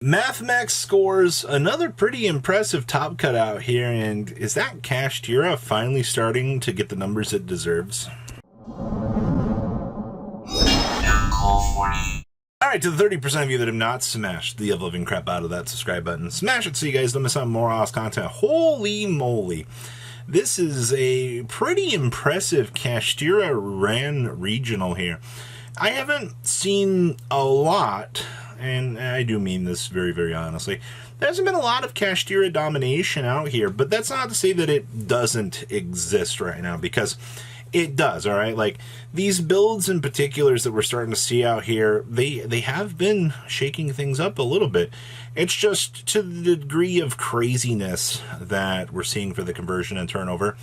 MathMax scores another pretty impressive top cut out here, and is that Kashtira finally starting to get the numbers it deserves? Alright, to the 30% of you that have not smashed the ever-living crap out of that subscribe button, smash it so you guys don't miss out on more awesome content. Holy moly. This is a pretty impressive Kashtira Ran regional here. I haven't seen a lot, and I do mean this very, very honestly. There hasn't been a lot of Kashtira domination out here, but that's not to say that it doesn't exist right now, because it does, alright? Like, these builds in particulars that we're starting to see out here, they have been shaking things up a little bit. It's just to the degree of craziness that we're seeing for the conversion and turnover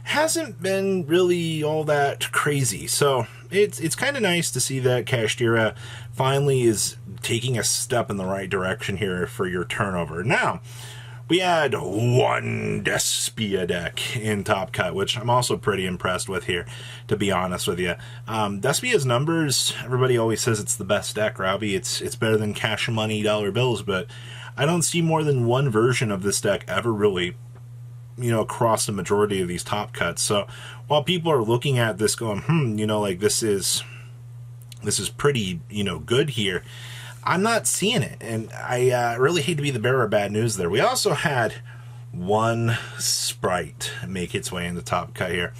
hasn't been really all that crazy. So it's kind of nice to see that Kashtira finally is taking a step in the right direction here for your turnover. Now, we had one Despia deck in Top Cut, which I'm also pretty impressed with here, to be honest with you. Despia's numbers, everybody always says it's the best deck, Robbie. It's better than Cash Money dollar bills, but I don't see more than one version of this deck ever really, across the majority of these Top Cuts. So while people are looking at this going, like this is pretty, good here, I'm not seeing it, and I really hate to be the bearer of bad news there. We also had one Sprite make its way into Top Cut here,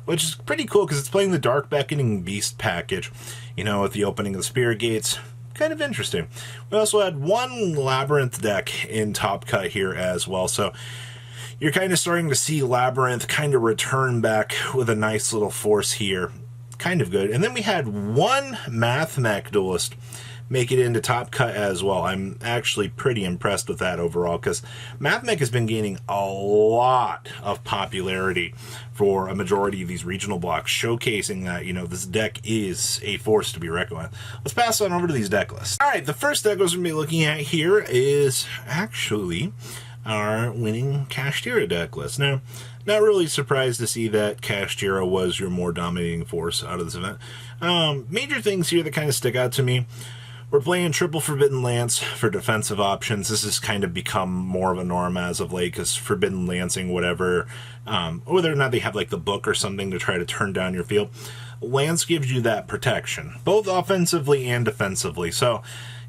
which is pretty cool because it's playing the Dark Beckoning Beast package, with the opening of the Spirit Gates. Kind of interesting. We also had one Labyrinth deck in Top Cut here as well, so you're kind of starting to see Labyrinth kind of return back with a nice little force here. Kind of good. And then we had one MathMech Duelist make it into Top Cut as well. I'm actually pretty impressed with that overall, because MathMech has been gaining a lot of popularity for a majority of these regional blocks, showcasing that, this deck is a force to be reckoned with. Let's pass on over to these deck lists. Alright, the first deck we're going to be looking at here is actually our winning Kashtira deck list. Now, not really surprised to see that Kashtira was your more dominating force out of this event. Major things here that kind of stick out to me. We're playing triple Forbidden Lance for defensive options. This has kind of become more of a norm as of late, because Forbidden Lancing, whatever, whether or not they have like the book or something to try to turn down your field, Lance gives you that protection, both offensively and defensively. So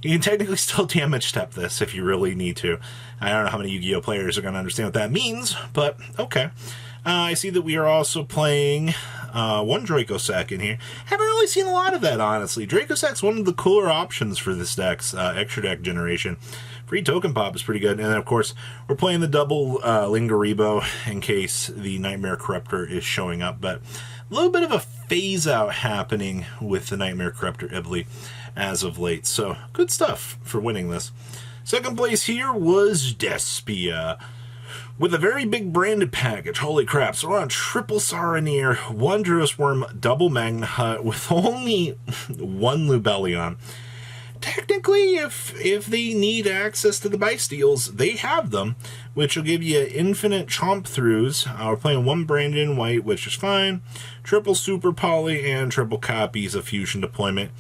you can technically still damage step this if you really need to. I don't know how many Yu-Gi-Oh players are going to understand what that means, but okay. I see that we are also playing one Dracossack in here. Haven't really seen a lot of that, honestly. Dracosack's one of the cooler options for this deck's extra deck generation. Free token pop is pretty good. And then, of course, we're playing the double Lingaribo in case the Nightmare Corruptor is showing up. But a little bit of a phase-out happening with the Nightmare Corruptor Ibly as of late. So, good stuff for winning this. Second place here was Despia, with a very big branded package. Holy crap. So we're on triple Saronir, one Duosworm, double Magna Hut, with only one Lubellion. Technically, if they need access to the Bysteals, they have them, which will give you infinite chomp-throughs. We're playing one Brandon White, which is fine. Triple Super Poly and triple copies of Fusion Deployment.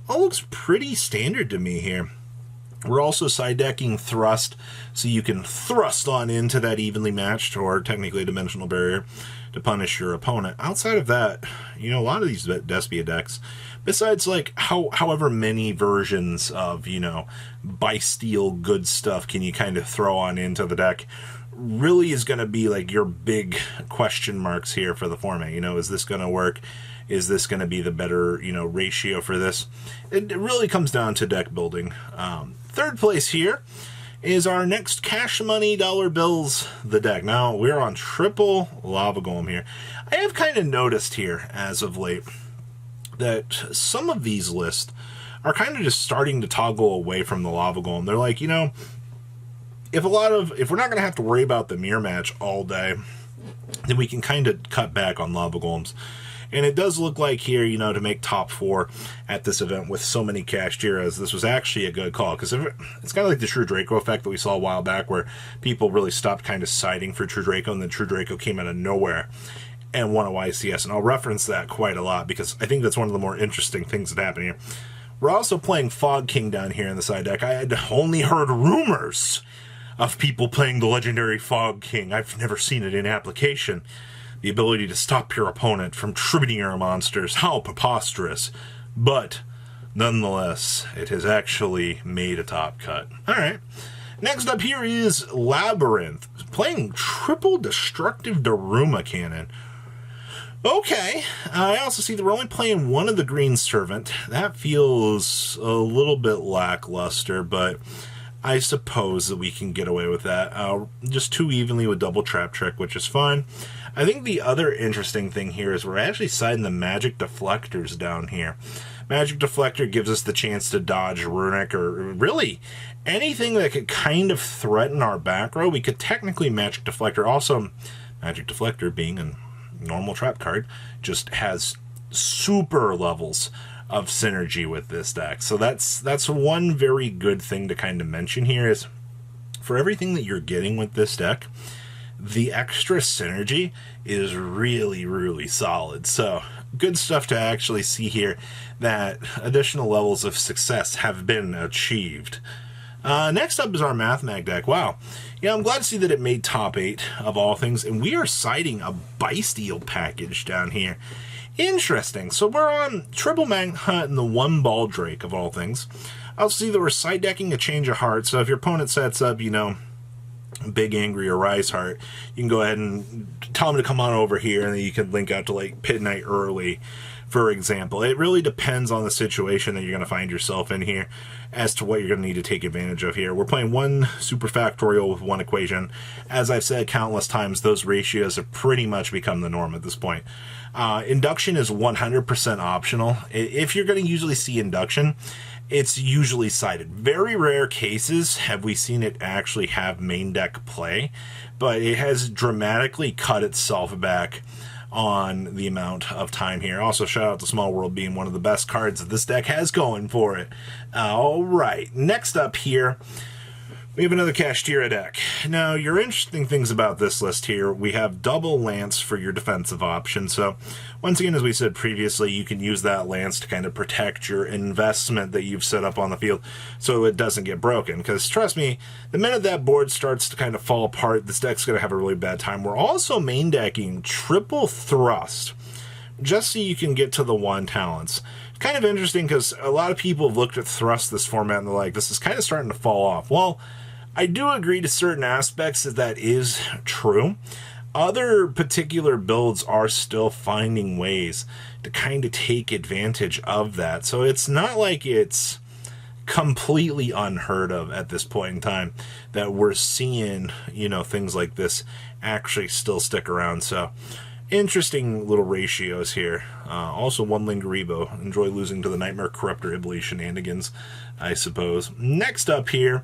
All looks pretty standard to me here. We're also side decking Thrust, so you can thrust on into that evenly matched, or technically Dimensional Barrier, to punish your opponent. Outside of that, a lot of these Despia decks, besides like however many versions of, Bysteel good stuff can you kind of throw on into the deck, really is going to be like your big question marks here for the format. Is this going to work? Is this going to be the better, ratio for this? It really comes down to deck building. Third place here is our next Cash Money dollar bills, the deck. Now, we're on triple Lava Golem here. I have kind of noticed here, as of late, that some of these lists are kind of just starting to toggle away from the Lava Golem. They're like, if we're not going to have to worry about the mirror match all day, then we can kind of cut back on Lava Golems. And it does look like here, to make top 4 at this event with so many Kashtiras, this was actually a good call. Because it's kind of like the True Draco effect that we saw a while back, where people really stopped kind of siding for True Draco, and then True Draco came out of nowhere and won a YCS. And I'll reference that quite a lot, because I think that's one of the more interesting things that happened here. We're also playing Fog King down here in the side deck. I had only heard rumors of people playing the legendary Fog King. I've never seen it in application. The ability to stop your opponent from tributing your monsters. How preposterous. But, nonetheless, it has actually made a top cut. Alright. Next up here is Labyrinth. Playing triple destructive Daruma Cannon. Okay, I also see that we're only playing one of the Green Servant. That feels a little bit lackluster, but I suppose that we can get away with that. Just too evenly with Double Trap Trick, which is fine. I think the other interesting thing here is we're actually siding the Magic Deflectors down here. Magic Deflector gives us the chance to dodge Runic, or really anything that could kind of threaten our back row. We could technically Magic Deflector. Also, Magic Deflector being a normal trap card just has super levels of synergy with this deck. So that's one very good thing to kind of mention here is for everything that you're getting with this deck, the extra synergy is really, really solid. So good stuff to actually see here that additional levels of success have been achieved. Next up is our Math Mag deck. Wow. Yeah, I'm glad to see that it made top 8 of all things, and we are siding a Bysteel package down here. Interesting. So we're on Triple Magnet Hunt and the One Ball Drake of all things. I'll see that we're side decking a Change of Heart, so if your opponent sets up, you know, Big Angry or Rise Heart, you can go ahead and tell them to come on over here, and then you can link out to like Pit Knight early, for example. It really depends on the situation that you're going to find yourself in here as to what you're going to need to take advantage of here. We're playing one super factorial with one equation. As I've said countless times, those ratios have pretty much become the norm at this point. Induction is 100% optional. If you're going to usually see induction, it's usually sided. Very rare cases have we seen it actually have main deck play, but it has dramatically cut itself back on the amount of time here. Also, shout out to Small World being one of the best cards that this deck has going for it. Alright, next up here, we have another Kashtira deck. Now, your interesting things about this list here, we have double Lance for your defensive option. So, once again, as we said previously, you can use that Lance to kind of protect your investment that you've set up on the field so it doesn't get broken. Because, trust me, the minute that board starts to kind of fall apart, this deck's going to have a really bad time. We're also main decking Triple Thrust, just so you can get to the 1 talents. It's kind of interesting because a lot of people have looked at Thrust this format and they're like, this is kind of starting to fall off. Well, I do agree to certain aspects that is true. Other particular builds are still finding ways to kind of take advantage of that. So it's not like it's completely unheard of at this point in time that we're seeing, you know, things like this actually still stick around. So interesting little ratios here. Also, one Lingaribo. Enjoy losing to the Nightmare Corruptor Iblis shenanigans, I suppose. Next up here,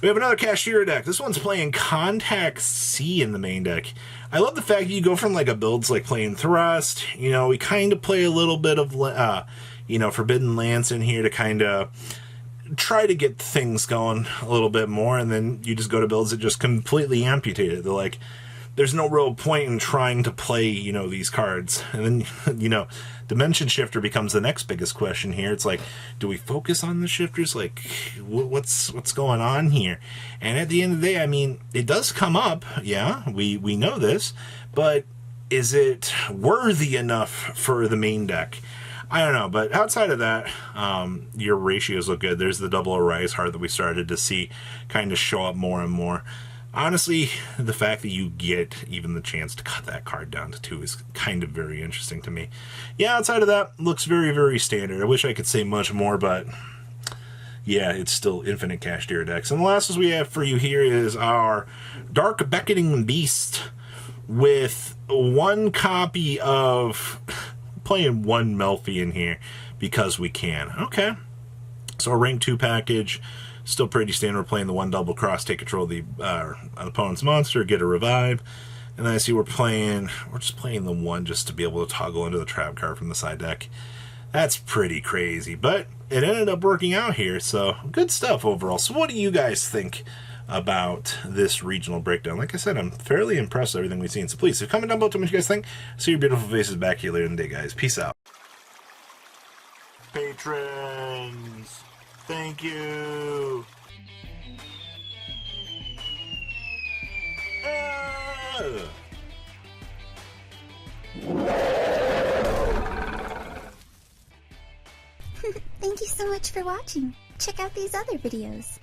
we have another Kashtira deck. This one's playing Contact C in the main deck. I love the fact that you go from like a builds like playing Thrust. You know, we kind of play a little bit of, you know, Forbidden Lance in here to kind of try to get things going a little bit more. And then you just go to builds that just completely amputate it. They're like, there's no real point in trying to play, you know, these cards. And then, you know, Dimension Shifter becomes the next biggest question here. It's like, do we focus on the shifters? Like, what's going on here? And at the end of the day, I mean, it does come up. Yeah, we know this. But is it worthy enough for the main deck? I don't know. But outside of that, your ratios look good. There's the double Rise Heart that we started to see kind of show up more and more. Honestly, the fact that you get even the chance to cut that card down to 2 is kind of very interesting to me. Yeah, outside of that, looks very, very standard. I wish I could say much more, but yeah, it's still infinite Kashtira decks. And the last one we have for you here is our Dark Beckoning Beast with 1 copy of playing 1 Melfi in here because we can. Okay. So a rank 2 package. Still pretty standard. We're playing the 1 double cross, take control of the opponent's monster, get a revive. And then I see we're just playing the 1 just to be able to toggle into the trap card from the side deck. That's pretty crazy, but it ended up working out here, so good stuff overall. So what do you guys think about this regional breakdown? Like I said, I'm fairly impressed with everything we've seen. So please, comment down below, tell me what you guys think. See your beautiful faces back here later in the day, guys. Peace out. patrons. Thank you. Thank you so much for watching. Check out these other videos.